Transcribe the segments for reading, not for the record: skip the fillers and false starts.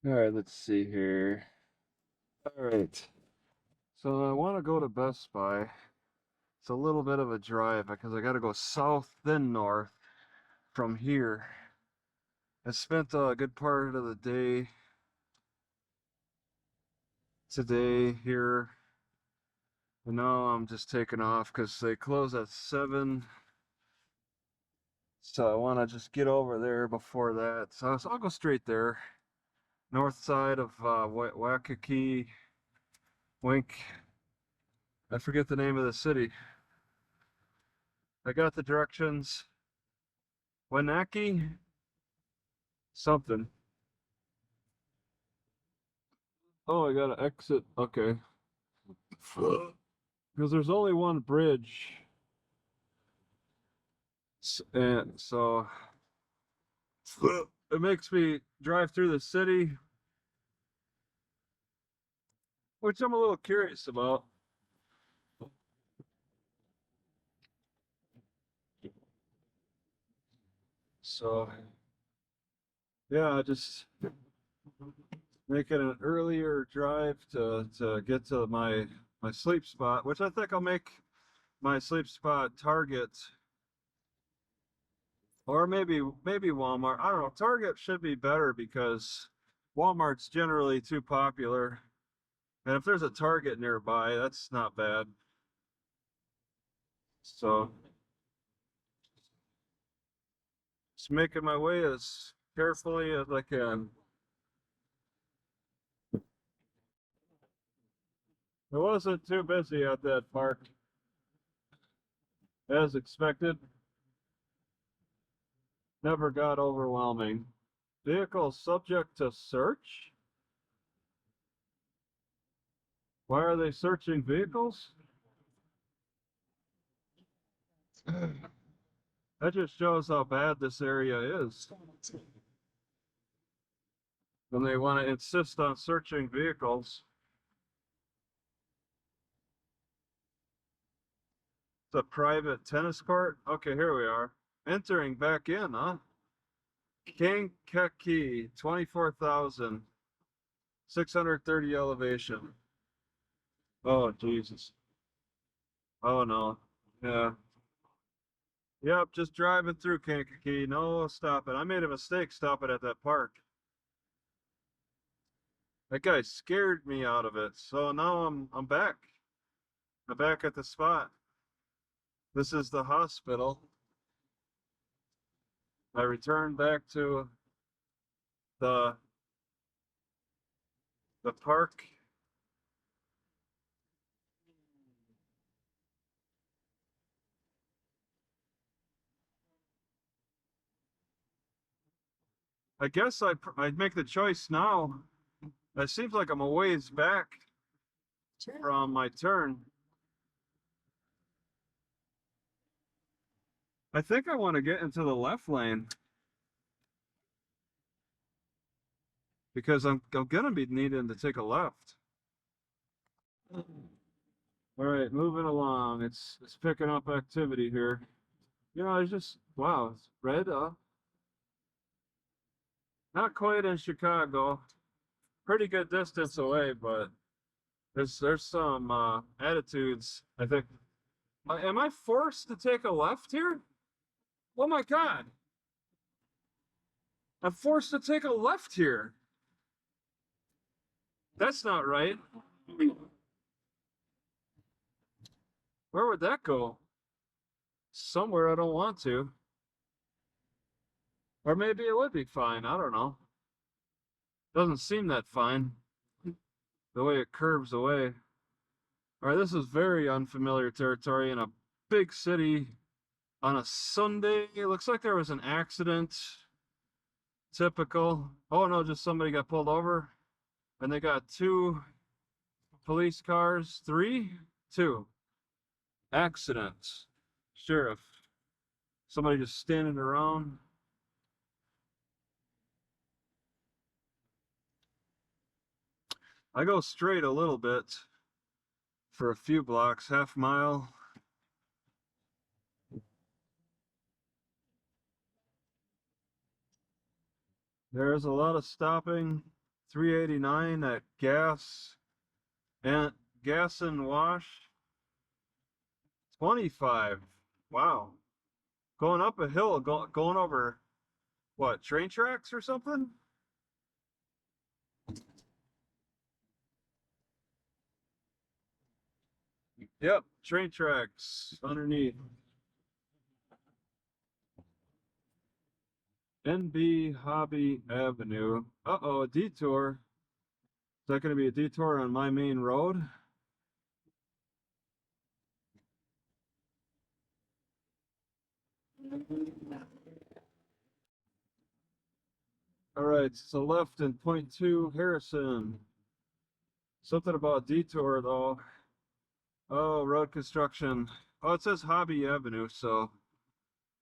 All right, let's see here. All right. So I want to go to Best Buy. It's a little bit of a drive because I got to go south then north from here. I spent a good part of the day today here, and now I'm just taking off because they close at 7. So I want to just get over there before that. So I'll go straight there. North side of Waikiki, Wink. I forget the name of the city. I got the directions. Wanaki? Something. Oh, I gotta exit. Okay. Because there's only one bridge. And so it makes me drive through the city, which I'm a little curious about. So, yeah, just making an earlier drive to get to my sleep spot, which I think I'll make my sleep spot Target or maybe Walmart. I don't know. Target should be better because Walmart's generally too popular. And if there's a Target nearby, that's not bad. So just making my way as carefully as I can. It wasn't too busy at that park as expected. Never got overwhelming. Vehicles subject to search? Why are they searching vehicles? That just shows how bad this area is. When they want to insist on searching vehicles. It's a private tennis court. Okay, here we are. Entering back in, huh? Kankakee, 24,630 elevation. Oh, Jesus. Oh, no. Yeah. Yep, just driving through Kankakee. No stopping. I made a mistake stopping at that park. That guy scared me out of it. So now I'm back. I'm back at the spot. This is the hospital. I returned back to the the park. I guess I'd make the choice now. It seems like I'm a ways back from my turn. I think I want to get into the left lane because I'm gonna be needing to take a left. All right, moving along. It's picking up activity here. You know, it's just wow, it's red. Not quite in Chicago. Pretty good distance away, but there's some attitudes. I think. Am I forced to take a left here? Oh my God! I'm forced to take a left here. That's not right. Where would that go? Somewhere I don't want to. Or maybe it would be fine. I don't know. Doesn't seem that fine. The way it curves away. All right, this is very unfamiliar territory in a big city on a Sunday. It looks like there was an accident. Typical. Oh no, just somebody got pulled over. And they got 2 police cars. 3? 2. Accidents. Sheriff. Somebody just standing around. I go straight a little bit for a few blocks, half mile. There's a lot of stopping $3.89 at gas and wash. 25. Wow. Going up a hill, going over what, train tracks or something? Yep, train tracks underneath. NB Hobby Avenue. Uh-oh, a detour. Is that going to be a detour on my main road? All right, it's a left in .2 Harrison. Something about detour though. Oh, road construction. Oh, it says Hobby Avenue, so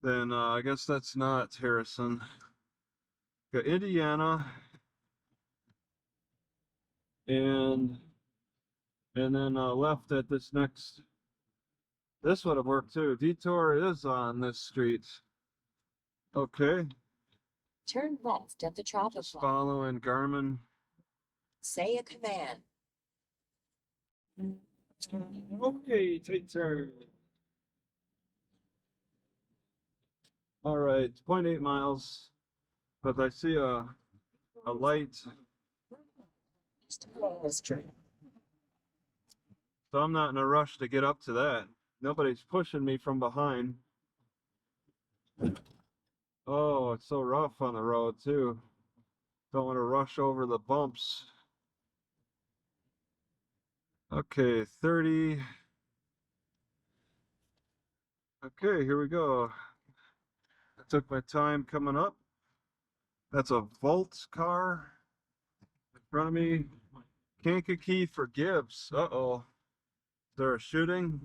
then I guess that's not Harrison. Got Indiana, and then left at this next. This would have worked too. Detour is on this street. Okay. Turn left at the traffic Just light. following Garmin. Say a command. Okay, take turn. All right, 0.8 miles, but I see a light, so I'm not in a rush to get up to that. Nobody's pushing me from behind. Oh, it's so rough on the road too. Don't want to rush over the bumps. Okay, 30. Okay, here we go. I took my time coming up. That's a Volt car in front of me. Kankakee for Gibbs. Uh-oh. They're shooting.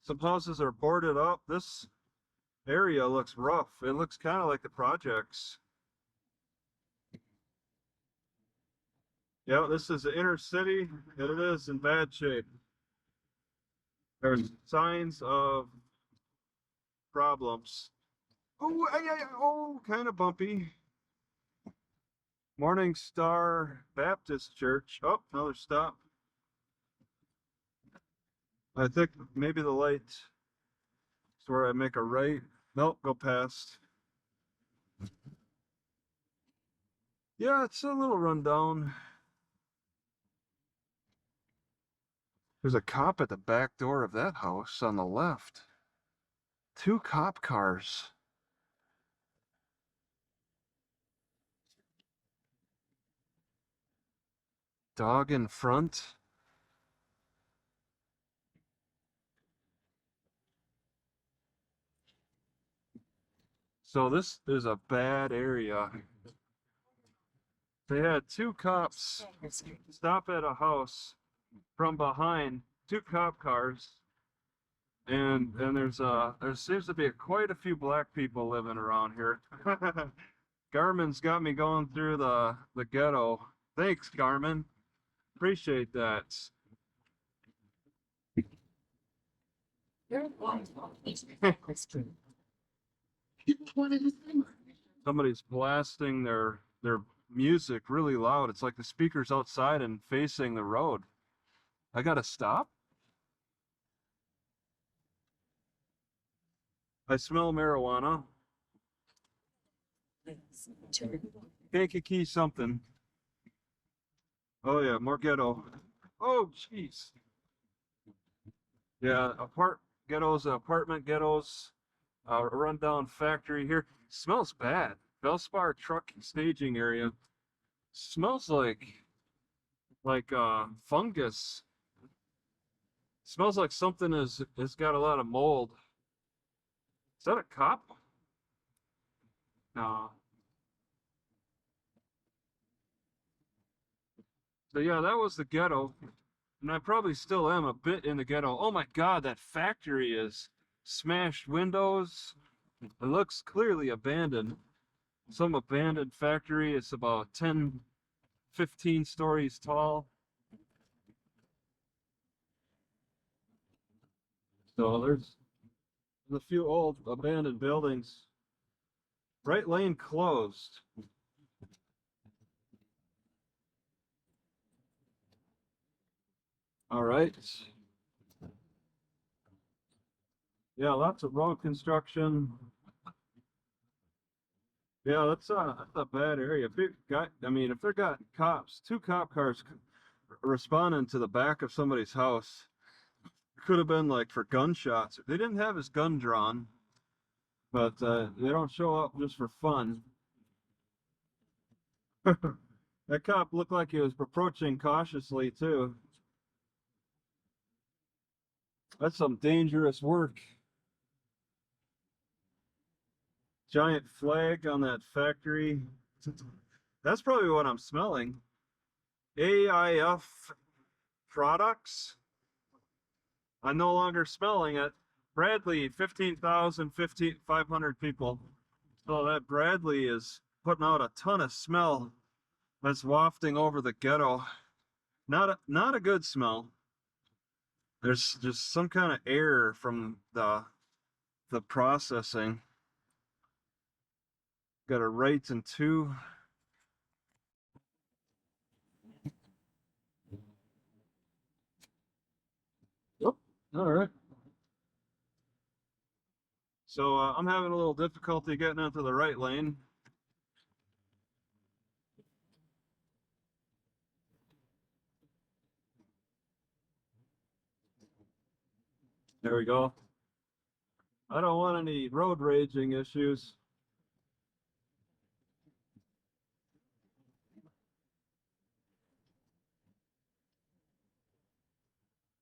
Some houses are boarded up. This area looks rough. It looks kind of like the projects. Yeah, this is the inner city, and it is in bad shape. There's signs of problems. Oh, kind of bumpy. Morning Star Baptist Church. Oh, another stop. I think maybe the light is where I make a right. Nope, go past. Yeah, it's a little rundown. There's a cop at the back door of that house on the left. 2 cop cars. Dog in front. So this is a bad area. They had 2 cops stop at a house from behind, 2 cop cars, and there seems to be quite a few black people living around here. Garmin's got me going through the ghetto. Thanks, Garmin. Appreciate that. Somebody's blasting their music really loud. It's like the speakers outside and facing the road. I gotta stop. I smell marijuana. Kankakee something. Oh yeah, more ghetto. Oh jeez. Yeah, apartment ghettos, a rundown factory here. Smells bad. Valspar truck staging area. Smells like fungus. Smells like something has got a lot of mold. Is that a cop? No. So yeah, that was the ghetto. And I probably still am a bit in the ghetto. Oh my God, that factory is smashed windows. It looks clearly abandoned. Some abandoned factory. It's about 10, 15 stories tall. So there's a few old abandoned buildings. Right lane closed. All right. Yeah, lots of road construction. Yeah, that's a bad area. If it got, I mean, if they got cops, two cop cars responding to the back of somebody's house, could have been like for gunshots. They didn't have his gun drawn, but they don't show up just for fun. That cop looked like he was approaching cautiously too. That's some dangerous work. Giant flag on that factory. That's probably what I'm smelling. AIF products. I'm no longer smelling it. Bradley, 15,500 people. So that Bradley is putting out a ton of smell that's wafting over the ghetto. Not a good smell. There's just some kind of air from the processing. Got a right and two. Yep. All right. So I'm having a little difficulty getting into the right lane. There we go. I don't want any road raging issues.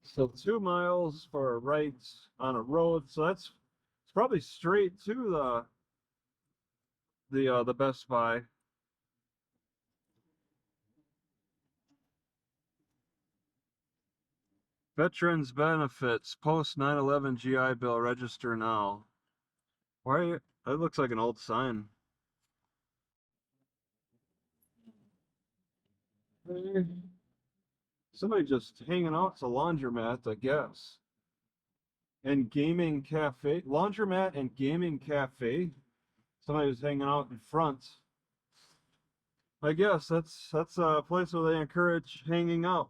So 2 miles for a right on a road. So that's it's probably straight to the Best Buy. Veterans benefits post 9/11 GI Bill register now. Why are you, that looks like an old sign. Somebody just hanging out. It's a laundromat, I guess. And gaming cafe. Laundromat and gaming cafe. Somebody was hanging out in front. I guess that's a place where they encourage hanging out.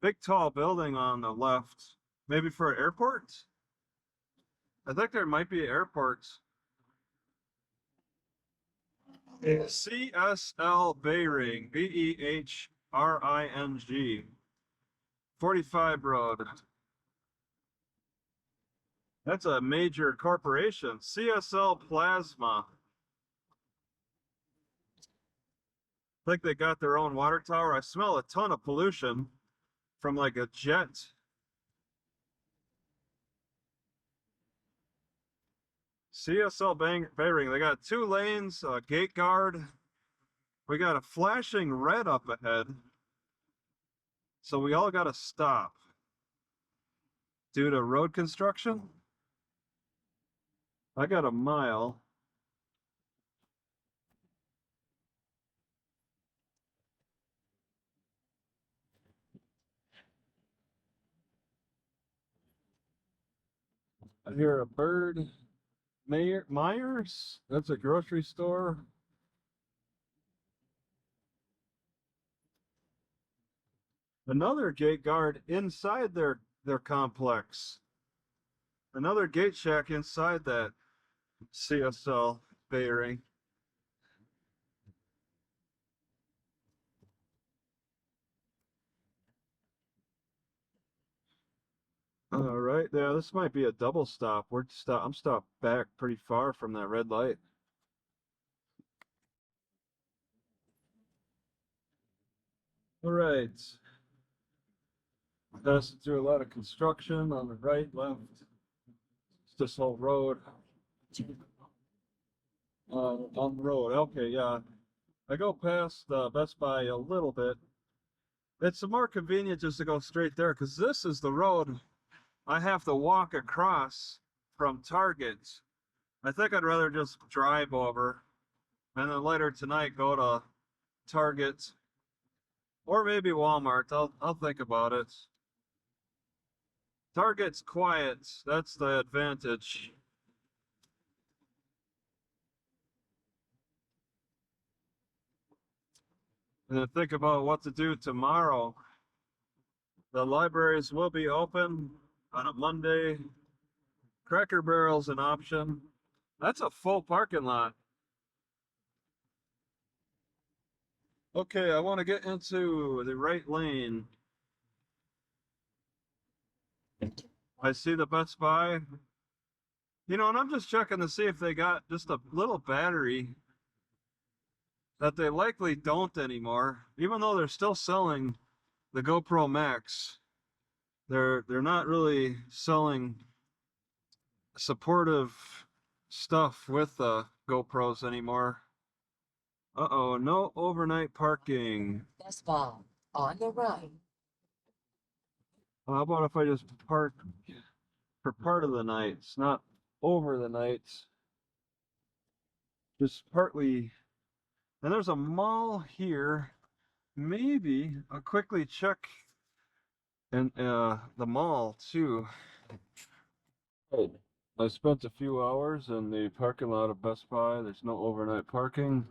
Big tall building on the left. Maybe for airports? I think there might be airports. CSL Behring, Behring, 45 Road. That's a major corporation. CSL Plasma. I think they got their own water tower. I smell a ton of pollution from like a jet. CSL Behring, they got 2 lanes, a gate guard. We got a flashing red up ahead. So we all got to stop due to road construction. I got a mile. I hear a bird. Myers? That's a grocery store. Another gate guard inside their complex. Another gate shack inside that CSL Behring. All right, yeah, this might be a double stop. I'm stopped back pretty far from that red light. All right. Passing through a lot of construction on the right, left. It's this whole road. On the road. Okay, yeah. I go past Best Buy a little bit. It's more convenient just to go straight there because this is the road I have to walk across from Target. I think I'd rather just drive over and then later tonight go to Target or maybe Walmart. I'll think about it. Target's quiet. That's the advantage. And then think about what to do tomorrow. The libraries will be open on a Monday. Cracker Barrel's an option. That's a full parking lot. Okay, I want to get into the right lane. I see the Best Buy. You know, and I'm just checking to see if they got just a little battery that they likely don't anymore, even though they're still selling the GoPro Max. They're not really selling supportive stuff with the GoPros anymore. Uh-oh, no overnight parking. Best Buy. On the right. Well, how about if I just park for part of the nights, not over the nights, just partly. And there's a mall here. Maybe I'll quickly check and the mall too. Right. I spent a few hours in the parking lot of Best Buy. There's no overnight parking.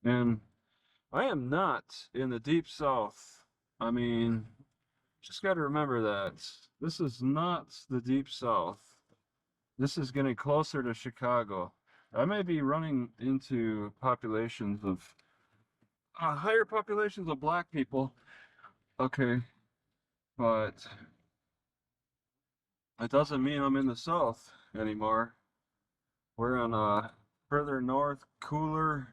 And I am not in the deep south. I mean, just got to remember that. This is not the deep south. This is getting closer to Chicago. I may be running into populations of higher populations of black people. Okay, but it doesn't mean I'm in the south anymore. We're in a further north, cooler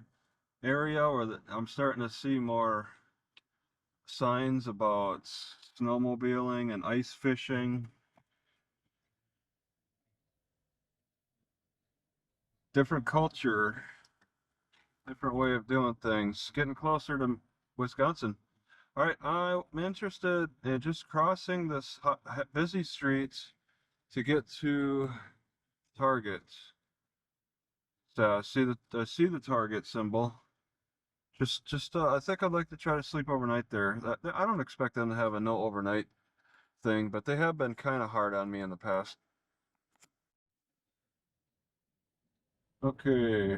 area where I'm starting to see more signs about snowmobiling and ice fishing. Different culture, different way of doing things. Getting closer to Wisconsin. All right, I'm interested in just crossing this busy street to get to Target. See the Target symbol. I think I'd like to try to sleep overnight there. I don't expect them to have a no overnight thing, but they have been kind of hard on me in the past. Okay,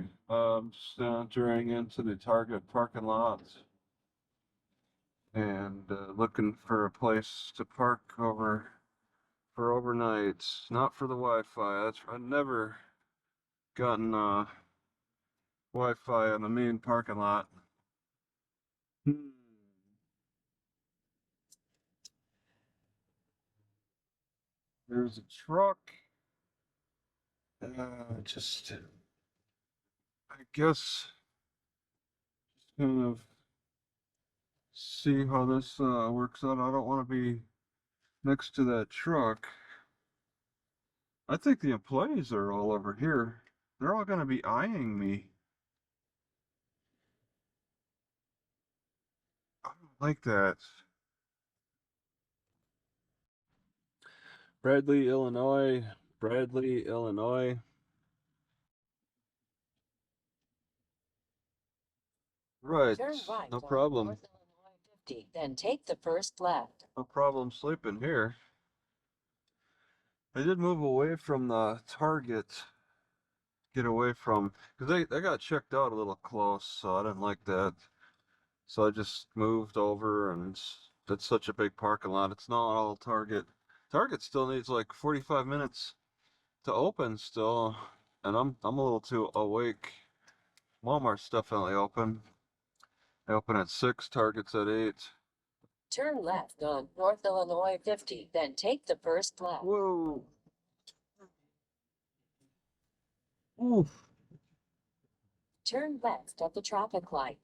just entering into the Target parking lot and looking for a place to park for overnight. Not for the Wi-Fi. I've never gotten Wi-Fi in the main parking lot. There's a truck. Just, I guess, just kind of see how this works out. I don't want to be next to that truck. I think the employees are all over here. They're all going to be eyeing me. I don't like that. Bradley, Illinois. Bradley, Illinois. Right, Turn right no on problem. North Illinois 50, then take the first left. No problem sleeping here. I did move away from the Target. Get away from, because they got checked out a little close, so I didn't like that. So I just moved over, and it's such a big parking lot. It's not all Target. Target still needs like 45 minutes to open still, and I'm a little too awake. Walmart's definitely open. They open at 6, Target's at 8. Turn left on North Illinois 50, then take the first left. Whoa. Oof. Turn left at the traffic light.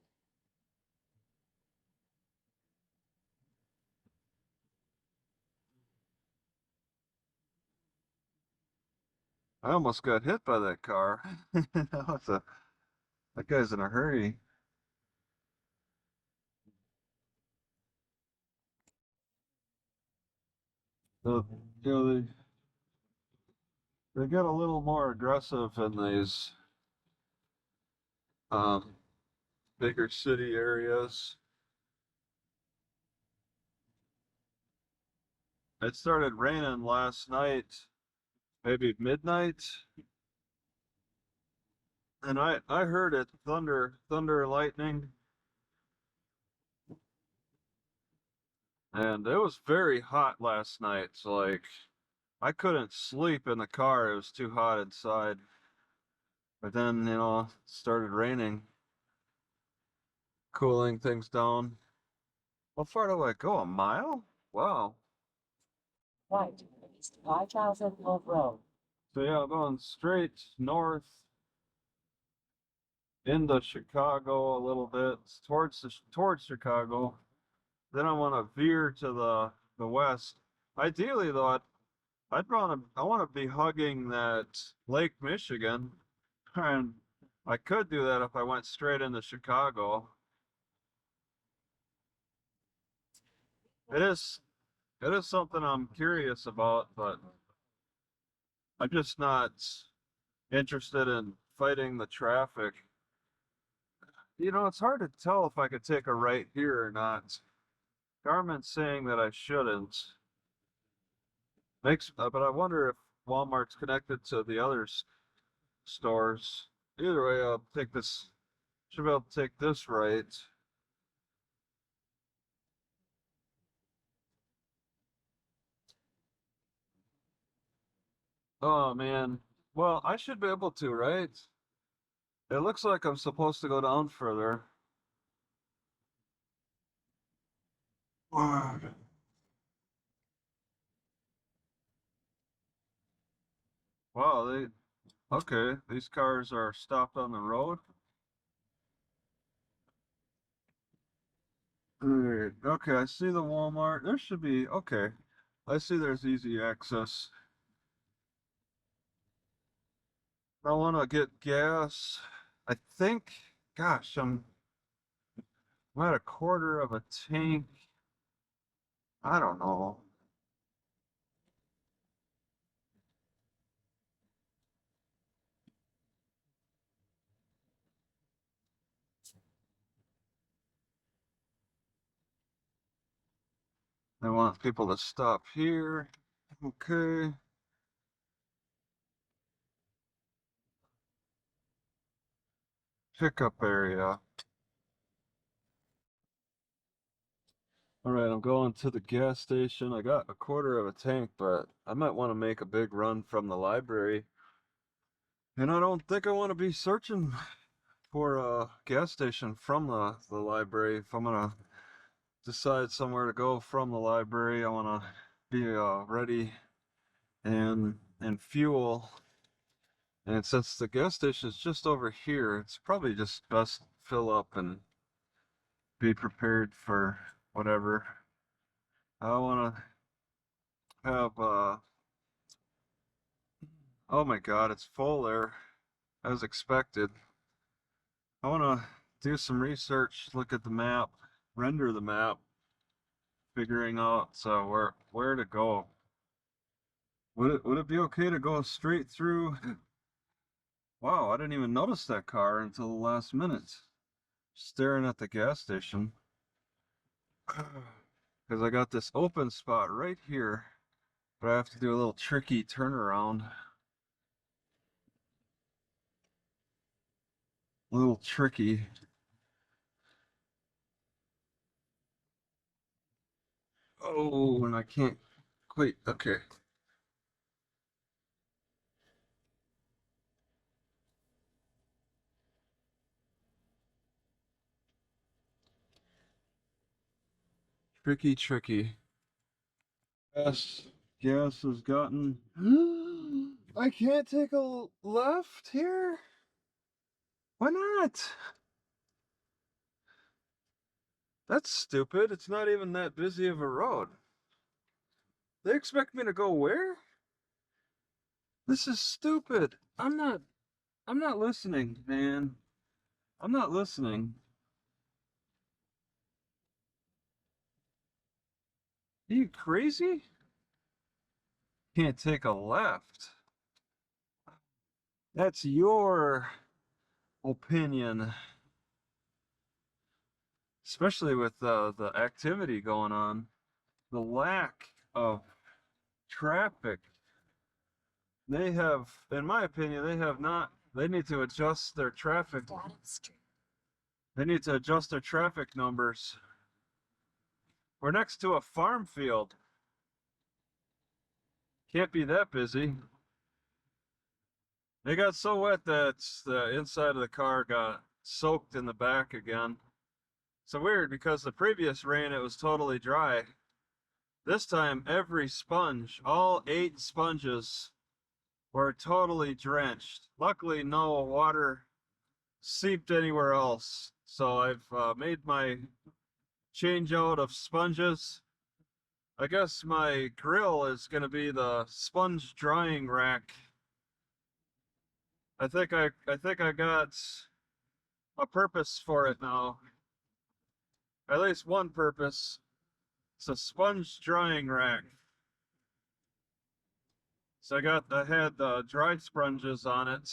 I almost got hit by that car. That guy's in a hurry. So, you know, they get a little more aggressive in these um, bigger city areas. It started raining last night, maybe midnight, and I heard it thunder, lightning. And it was very hot last night. So like I couldn't sleep in the car. It was too hot inside. But then, it started raining, cooling things down. How far do I go? A mile? Wow. Right, east 5,000 Wolf Road. So yeah, I'm going straight north into Chicago a little bit, towards Chicago. Then I want to veer to the west. Ideally, though, I want to be hugging that Lake Michigan, and I could do that if I went straight into Chicago. It is it is something I'm curious about, but I'm just not interested in fighting the traffic. It's hard to tell if I could take a right here or not. Garmin's saying that I shouldn't. But I wonder if Walmart's connected to the other stores. Either way, I'll take this. Should be able to take this right. Oh man. Well, I should be able to, right? It looks like I'm supposed to go down further. Wow, okay, these cars are stopped on the road. Alright, okay, I see the Walmart. There should be, okay. I see there's easy access. I want to get gas. I think, gosh, I'm at a quarter of a tank. I don't know. I want people to stop here. Okay. Pickup area. All right, I'm going to the gas station. I got a quarter of a tank, but I might want to make a big run from the library. And I don't think I want to be searching for a gas station from the library. If I'm gonna decide somewhere to go from the library, I want to be ready and fuel. And since the gas station is just over here, it's probably just best to fill up and be prepared for whatever. I want to have, oh my God, it's full there, as expected. I want to do some research, look at the map, render the map, figuring out where to go. Would it be okay to go straight through? Wow, I didn't even notice that car until the last minute. Staring at the gas station. Because I got this open spot right here, but I have to do a little tricky turnaround. A little tricky. Oh, and I can't quite. Okay. Tricky, tricky. Gas has gotten. I can't take a left here? Why not? That's stupid. It's not even that busy of a road. They expect me to go where? This is stupid. I'm not listening, man. I'm not listening. Are you crazy? Can't take a left. That's your opinion. Especially with the activity going on. The lack of traffic. They have, in my opinion, they need to adjust their traffic. They need to adjust their traffic numbers We're next to a farm field. Can't be that busy. It got so wet that the inside of the car got soaked in the back again. So weird because the previous rain it was totally dry. This time every sponge, all 8 sponges, were totally drenched. Luckily no water seeped anywhere else. So I've made my change out of sponges. I guess my grill is going to be the sponge drying rack. I think I got a purpose for it now. At least one purpose. It's a sponge drying rack. So I had the dry sponges on it,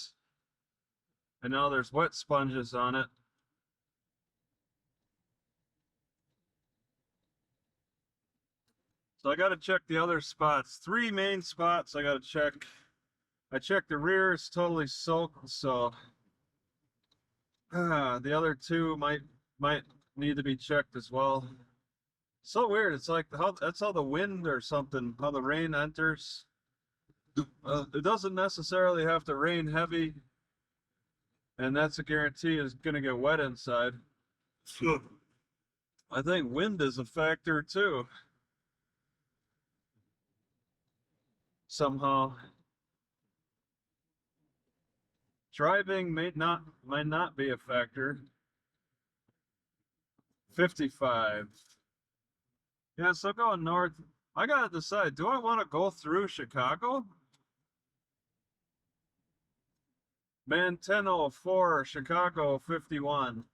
and now there's wet sponges on it. So I got to check the other spots. 3 main spots I got to check. I checked the rear, it's totally soaked, so the other 2 might need to be checked as well. So weird. It's like that's how the wind or something, how the rain enters. It doesn't necessarily have to rain heavy, and that's a guarantee it's going to get wet inside. I think wind is a factor too. Somehow. Driving might not be a factor. 55. Yeah, so going north, I gotta decide, do I want to go through Chicago? Man, 1004, Chicago 51.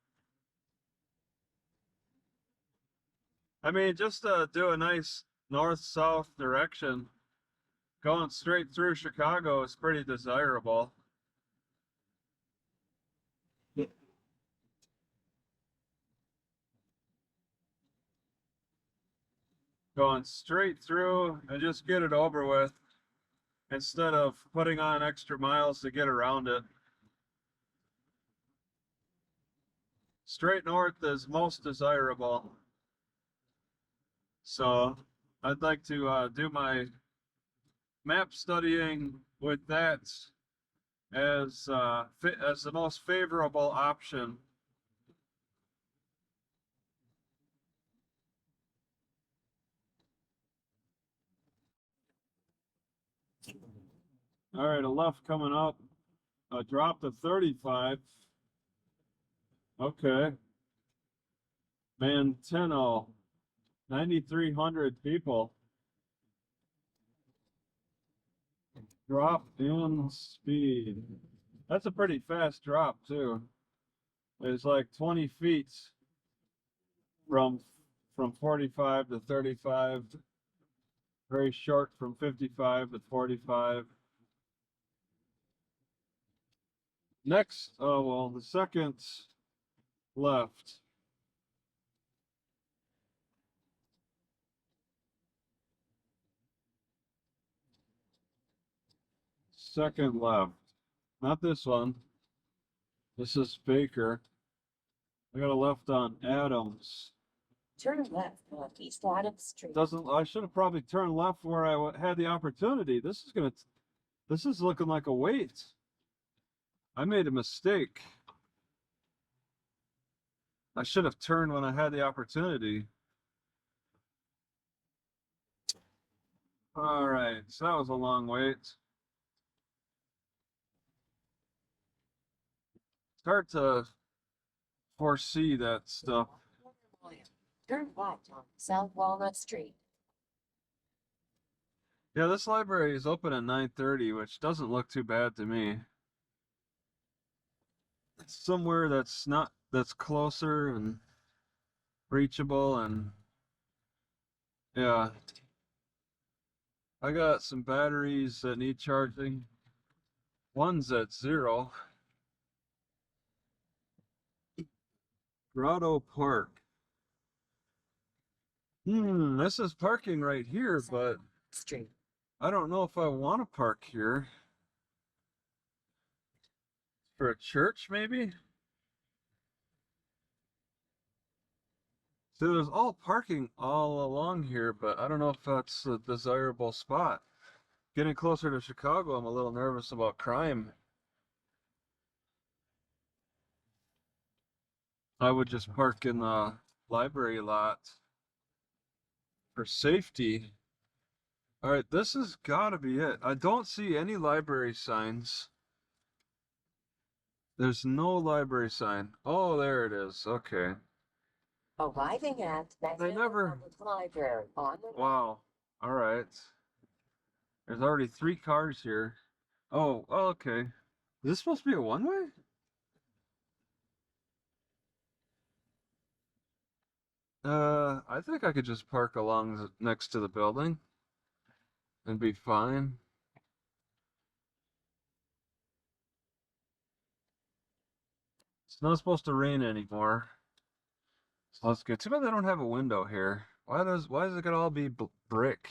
I mean, just to do a nice north-south direction, going straight through Chicago is pretty desirable. Going straight through and just get it over with instead of putting on extra miles to get around it. Straight north is most desirable. So I'd like to do my map studying with that as the most favorable option. All right, a left coming up, a drop to 35. Okay. Manteno, 9,300 people. Drop in speed. That's a pretty fast drop too. It's like 20 feet from 45 to 35. Very short from 55 to 45. Next, oh well, the second left. Second left. Not this one. This is Baker. I got a left on Adams. Turn left on East Adams Street. I should have probably turned left where I had the opportunity. This is looking like a wait. I made a mistake. I should have turned when I had the opportunity. All right, so that was a long wait. It's hard to foresee that stuff. Turn right on South Walnut Street. Yeah, this library is open at 9:30, which doesn't look too bad to me. It's somewhere that's closer and reachable, and yeah. I got some batteries that need charging. One's at 0. Grotto Park. This is parking right here, but Street. I don't know if I want to park here. For a church, maybe? See, there's all parking all along here, but I don't know if that's a desirable spot. Getting closer to Chicago, I'm a little nervous about crime. I would just park in the library lot for safety. All right, this has got to be it. I don't see any library signs. There's no library sign. Oh, there it is. Okay. Arriving at They National never. Public Library on the Wow. All right. There's already 3 cars here. Oh, okay. Is this supposed to be a one-way? I think I could just park along next to the building and be fine. It's not supposed to rain anymore. So that's good. Too bad they don't have a window here. Why does it gotta all be brick?